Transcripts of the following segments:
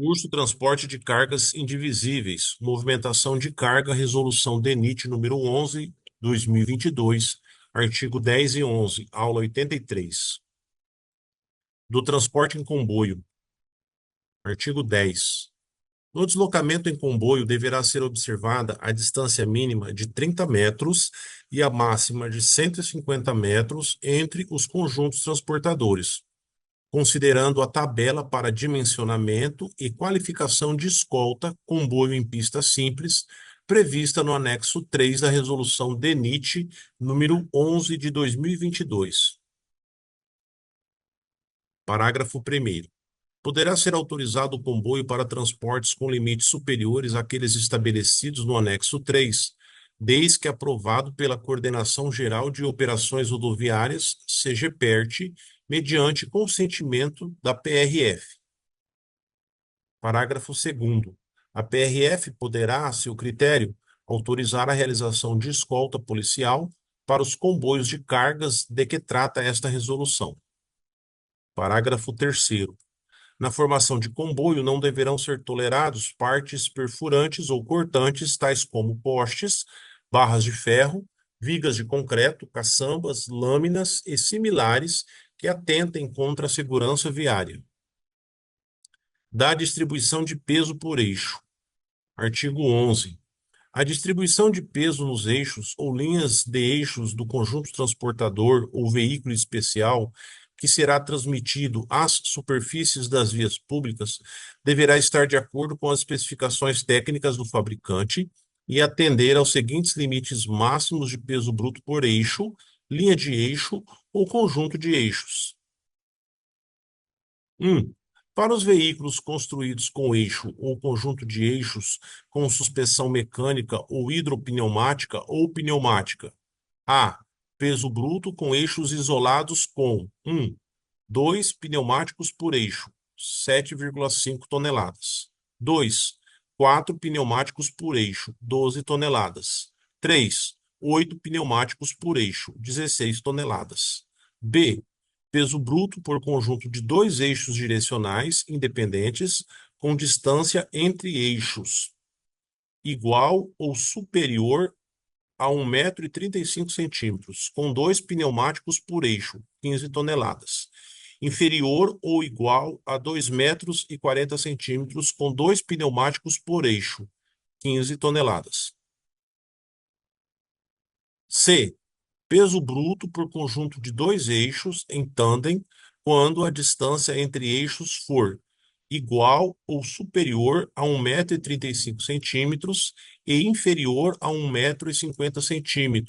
Curso Transporte de Cargas Indivisíveis, Movimentação de Carga, Resolução DENIT número 11, 2022, artigo 10 e 11, aula 83. Do transporte em comboio, artigo 10. No deslocamento em comboio, deverá ser observada a distância mínima de 30 metros e a máxima de 150 metros entre os conjuntos transportadores, considerando a tabela para dimensionamento e qualificação de escolta comboio em pista simples, prevista no anexo 3 da Resolução DENIT número 11 de 2022. Parágrafo 1º. Poderá ser autorizado o comboio para transportes com limites superiores àqueles estabelecidos no anexo 3, desde que aprovado pela Coordenação Geral de Operações Rodoviárias, CGPERT, mediante consentimento da PRF. Parágrafo 2º. A PRF poderá, a seu critério, autorizar a realização de escolta policial para os comboios de cargas de que trata esta resolução. Parágrafo 3º. Na formação de comboio não deverão ser tolerados partes perfurantes ou cortantes, tais como postes, barras de ferro, vigas de concreto, caçambas, lâminas e similares que atentem contra a segurança viária. Da distribuição de peso por eixo. Artigo 11. A distribuição de peso nos eixos ou linhas de eixos do conjunto transportador ou veículo especial que será transmitido às superfícies das vias públicas deverá estar de acordo com as especificações técnicas do fabricante e atender aos seguintes limites máximos de peso bruto por eixo, linha de eixo ou conjunto de eixos. 1. Para os veículos construídos com eixo ou conjunto de eixos com suspensão mecânica ou hidropneumática ou pneumática. A. Peso bruto com eixos isolados com 1. 2 pneumáticos por eixo, 7,5 toneladas. 2. 4 pneumáticos por eixo, 12 toneladas. 3. 8 pneumáticos por eixo, 16 toneladas. B. Peso bruto por conjunto de dois eixos direcionais independentes com distância entre eixos igual ou superior a 1,35 m, com dois pneumáticos por eixo, 15 toneladas. Inferior ou igual a 2,40 m, com dois pneumáticos por eixo, 15 toneladas. C. Peso bruto por conjunto de dois eixos em tandem, quando a distância entre eixos for igual ou superior a 1,35 m e inferior a 1,50 m.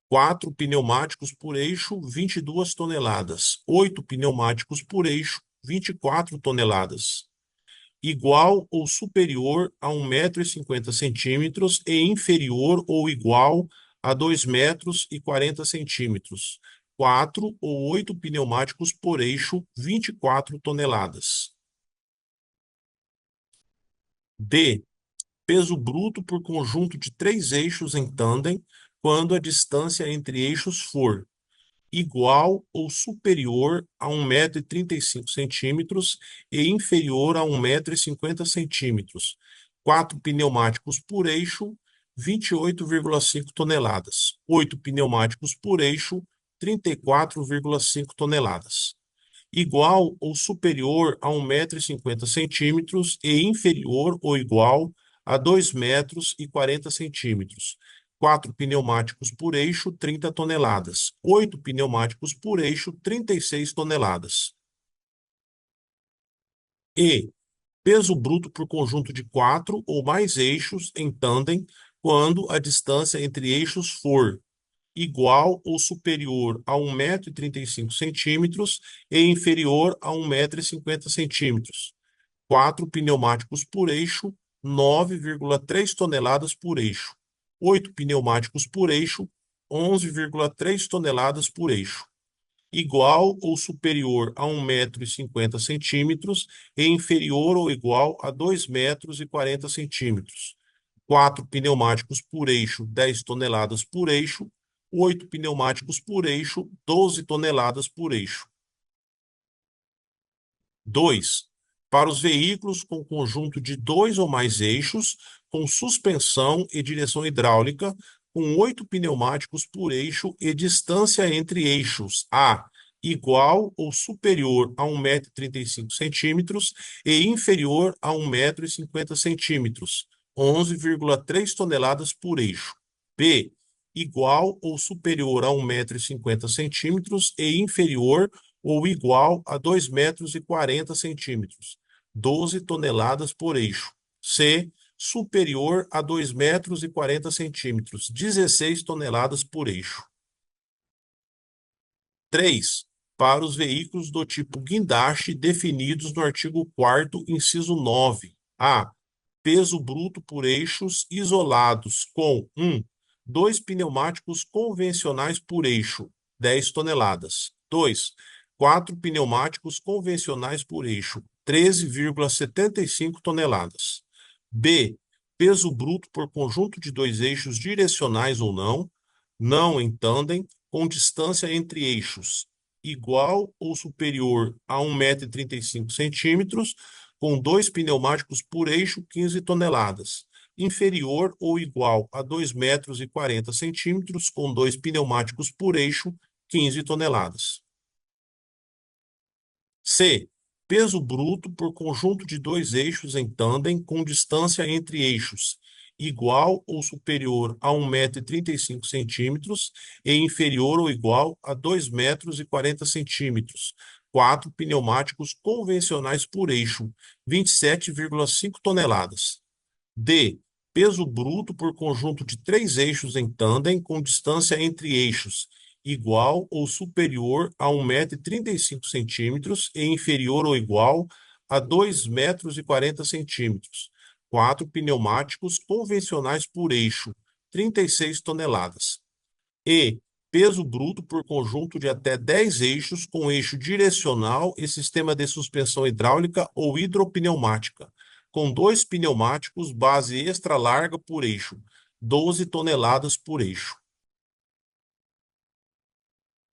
4 pneumáticos por eixo, 22 toneladas. 8 pneumáticos por eixo, 24 toneladas. Igual ou superior a 1,50 m e inferior ou igual a 2,40 m. 4 ou 8 pneumáticos por eixo, 24 toneladas. D. Peso bruto por conjunto de três eixos em tandem, quando a distância entre eixos for igual ou superior a 1,35 m e inferior a 1,50 m. 4 pneumáticos por eixo, 28,5 toneladas. 8 pneumáticos por eixo, 34,5 toneladas. Igual ou superior a 1,50 m e inferior ou igual a 2,40 m. 4 pneumáticos por eixo, 30 toneladas. 8 pneumáticos por eixo, 36 toneladas. E. Peso bruto por conjunto de 4 ou mais eixos em tandem, quando a distância entre eixos for igual ou superior a 1,35 m e inferior a 1,50 m. 4 pneumáticos por eixo, 9,3 toneladas por eixo. 8 pneumáticos por eixo, 11,3 toneladas por eixo. Igual ou superior a 1,50 m e inferior ou igual a 2,40 m. 4 pneumáticos por eixo, 10 toneladas por eixo. 8 pneumáticos por eixo, 12 toneladas por eixo. 2. Para os veículos com conjunto de dois ou mais eixos, com suspensão e direção hidráulica, com 8 pneumáticos por eixo e distância entre eixos A igual ou superior a 1,35 m e inferior a 1,50 m, 11,3 toneladas por eixo. B, igual ou superior a 1,50 m e inferior ou igual a 2,40 m, 12 toneladas por eixo. C, superior a 2,40 m, 16 toneladas por eixo. 3. Para os veículos do tipo guindaste definidos no artigo 4º, inciso 9. A. Peso bruto por eixos isolados com 1. Dois pneumáticos convencionais por eixo, 10 toneladas. 2. Quatro pneumáticos convencionais por eixo, 13,75 toneladas. B. Peso bruto por conjunto de dois eixos direcionais ou não em tandem, com distância entre eixos igual ou superior a 1,35 m, com dois pneumáticos por eixo, 15 toneladas. Inferior ou igual a 2,40 m, com dois pneumáticos por eixo, 15 toneladas. C. Peso bruto por conjunto de dois eixos em tandem com distância entre eixos igual ou superior a 1,35 m e inferior ou igual a 2,40 m. 4 pneumáticos convencionais por eixo, 27,5 toneladas. D. Peso bruto por conjunto de três eixos em tandem com distância entre eixos igual ou superior a 1,35 m e inferior ou igual a 2,40 m. 4 pneumáticos convencionais por eixo, 36 toneladas. E. Peso bruto por conjunto de até 10 eixos com eixo direcional e sistema de suspensão hidráulica ou hidropneumática, com dois pneumáticos base extra larga por eixo, 12 toneladas por eixo.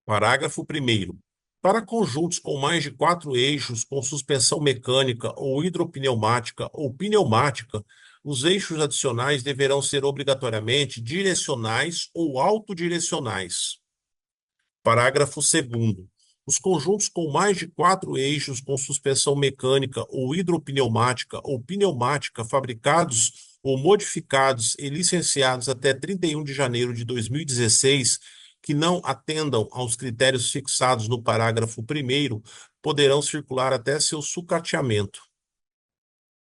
Parágrafo 1º. Para conjuntos com mais de 4 eixos com suspensão mecânica ou hidropneumática ou pneumática, os eixos adicionais deverão ser obrigatoriamente direcionais ou autodirecionais. Parágrafo 2º. Os conjuntos com mais de 4 eixos com suspensão mecânica ou hidropneumática ou pneumática fabricados ou modificados e licenciados até 31 de janeiro de 2016, que não atendam aos critérios fixados no parágrafo 1º, poderão circular até seu sucateamento.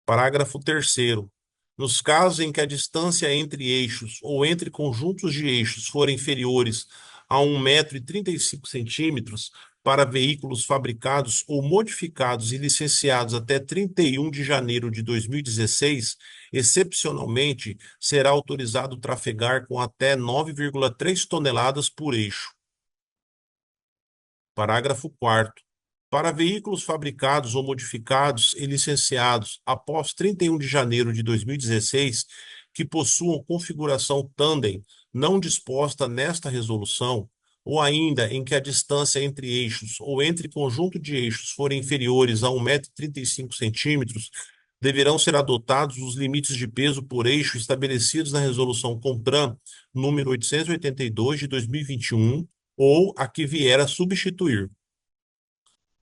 Parágrafo 3º. Nos casos em que a distância entre eixos ou entre conjuntos de eixos for inferiores a 1,35 m, para veículos fabricados ou modificados e licenciados até 31 de janeiro de 2016, excepcionalmente, será autorizado trafegar com até 9,3 toneladas por eixo. Parágrafo 4º. Para veículos fabricados ou modificados e licenciados após 31 de janeiro de 2016, que possuam configuração tandem não disposta nesta resolução, ou ainda em que a distância entre eixos ou entre conjunto de eixos forem inferiores a 1,35 m, deverão ser adotados os limites de peso por eixo estabelecidos na Resolução CONTRAN número 882 de 2021, ou a que vier a substituir.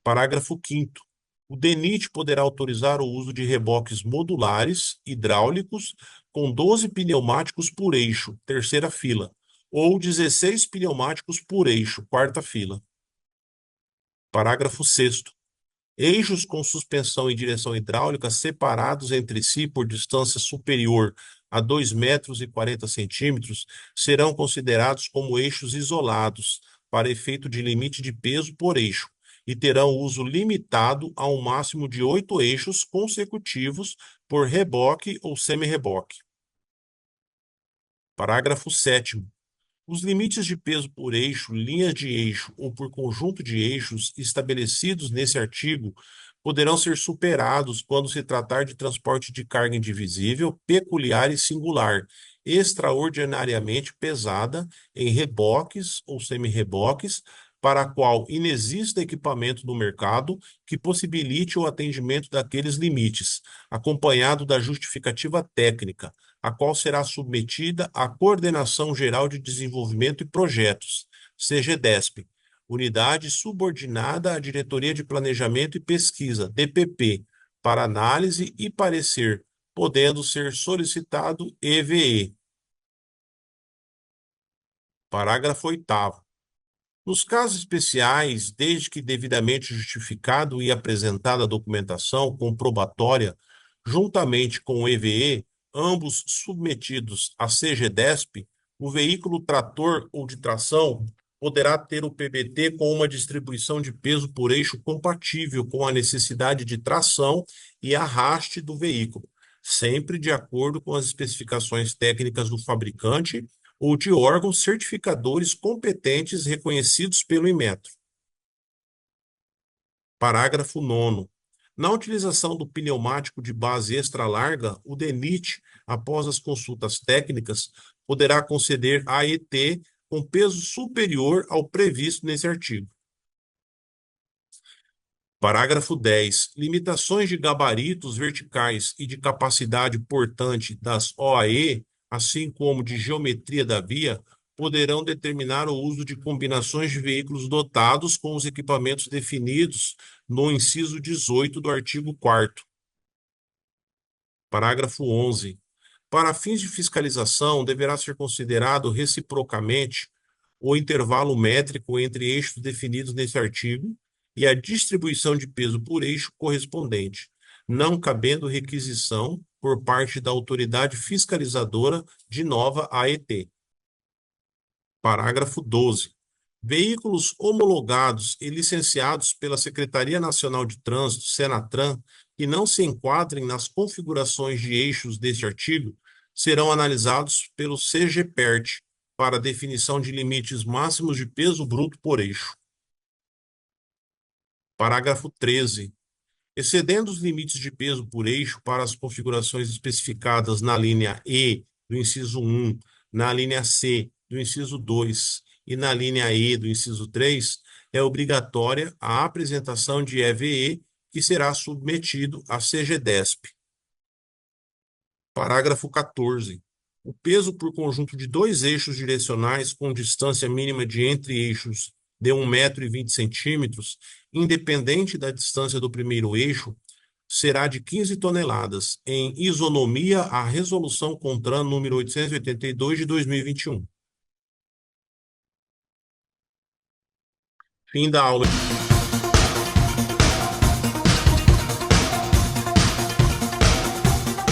Parágrafo 5º. O DENIT poderá autorizar o uso de reboques modulares, hidráulicos, com 12 pneumáticos por eixo, terceira fila, ou 16 pneumáticos por eixo, quarta fila. Parágrafo 6º. Eixos com suspensão e direção hidráulica separados entre si por distância superior a 2,40 m serão considerados como eixos isolados, para efeito de limite de peso por eixo, e terão uso limitado a um máximo de 8 eixos consecutivos por reboque ou semi-reboque. Parágrafo 7º. Os limites de peso por eixo, linhas de eixo ou por conjunto de eixos estabelecidos nesse artigo poderão ser superados quando se tratar de transporte de carga indivisível, peculiar e singular, extraordinariamente pesada, em reboques ou semi-reboques, para a qual inexista equipamento no mercado que possibilite o atendimento daqueles limites, acompanhado da justificativa técnica, a qual será submetida à Coordenação Geral de Desenvolvimento e Projetos, CGDESP, unidade subordinada à Diretoria de Planejamento e Pesquisa, DPP, para análise e parecer, podendo ser solicitado EVE. Parágrafo 8º. Nos casos especiais, desde que devidamente justificado e apresentada a documentação comprobatória, juntamente com o EVE, ambos submetidos à CGDESP, o veículo trator ou de tração poderá ter o PBT com uma distribuição de peso por eixo compatível com a necessidade de tração e arraste do veículo, sempre de acordo com as especificações técnicas do fabricante ou de órgãos certificadores competentes reconhecidos pelo Inmetro. Parágrafo 9º. Na utilização do pneumático de base extra larga, o DENIT, após as consultas técnicas, poderá conceder AET com peso superior ao previsto nesse artigo. Parágrafo 10. Limitações de gabaritos verticais e de capacidade portante das OAE, assim como de geometria da via, poderão determinar o uso de combinações de veículos dotados com os equipamentos definidos no inciso 18 do artigo 4º. Parágrafo 11. Para fins de fiscalização, deverá ser considerado reciprocamente o intervalo métrico entre eixos definidos nesse artigo e a distribuição de peso por eixo correspondente, não cabendo requisição por parte da autoridade fiscalizadora de nova AET. Parágrafo 12. Veículos homologados e licenciados pela Secretaria Nacional de Trânsito, Senatran, que não se enquadrem nas configurações de eixos deste artigo, serão analisados pelo CGPERT para definição de limites máximos de peso bruto por eixo. Parágrafo 13. Excedendo os limites de peso por eixo para as configurações especificadas na linha E do inciso 1, na linha C do inciso 2 e na linha E do inciso 3, é obrigatória a apresentação de EVE, que será submetido à CGDESP. Parágrafo 14. O peso por conjunto de dois eixos direcionais com distância mínima de entre eixos de 1,20 m, independente da distância do primeiro eixo, será de 15 toneladas, em isonomia à Resolução CONTRAN número 882 de 2021. Fim da aula.